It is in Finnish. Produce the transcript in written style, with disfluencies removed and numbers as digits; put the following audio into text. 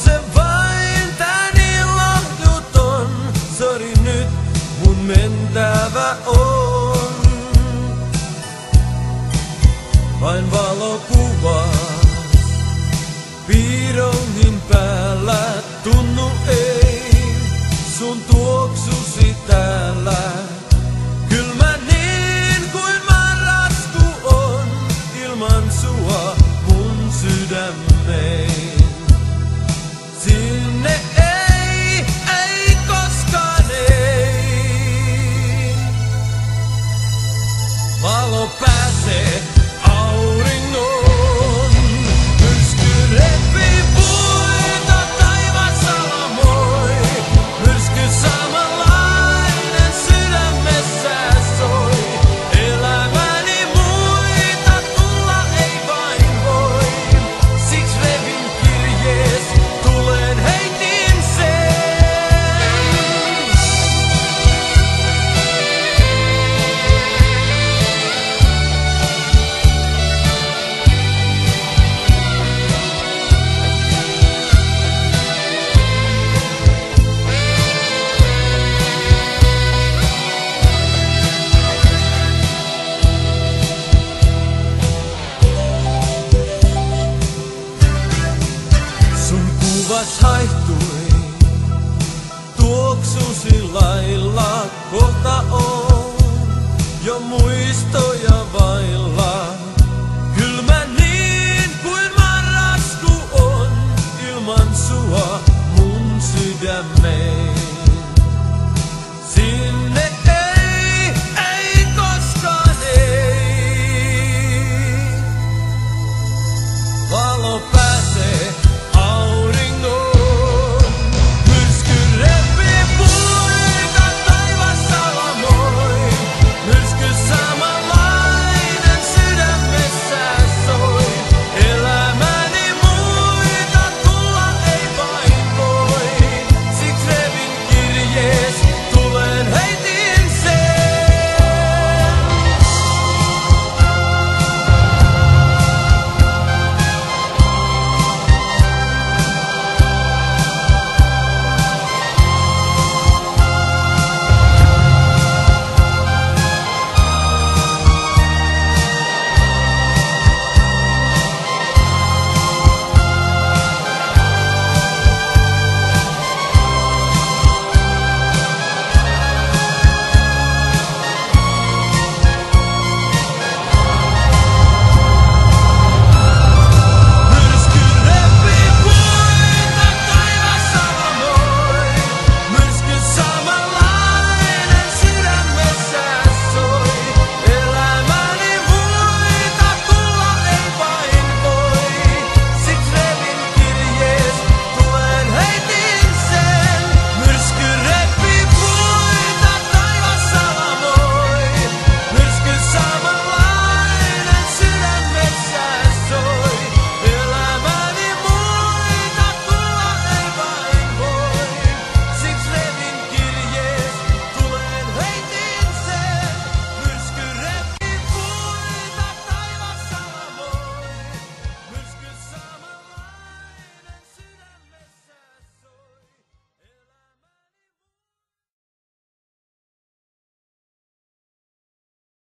se vain tän ilahduton, sori nyt mun mentävä on. Vain valokuvas piirongin päällä, tunnu ei sun tuoksusi täällä. Kylmä niin kuin marrasku on, ilman sua mun sydämeen. Sinne ei koskaan ei. Valo pääsee auringon, myrsky repii puita, taivas alamoi. Myrsky samanlainen sydämessä soi. Elämäni muita tulla ei vain voi. Siksi revin kirjees, tulen heitin sen. Sun kuvas haihtui tuoksusi lailla, kohta on jo muistoja vailla. Kylmä niin kuin marrasku on, ilman sua mun sydämeen.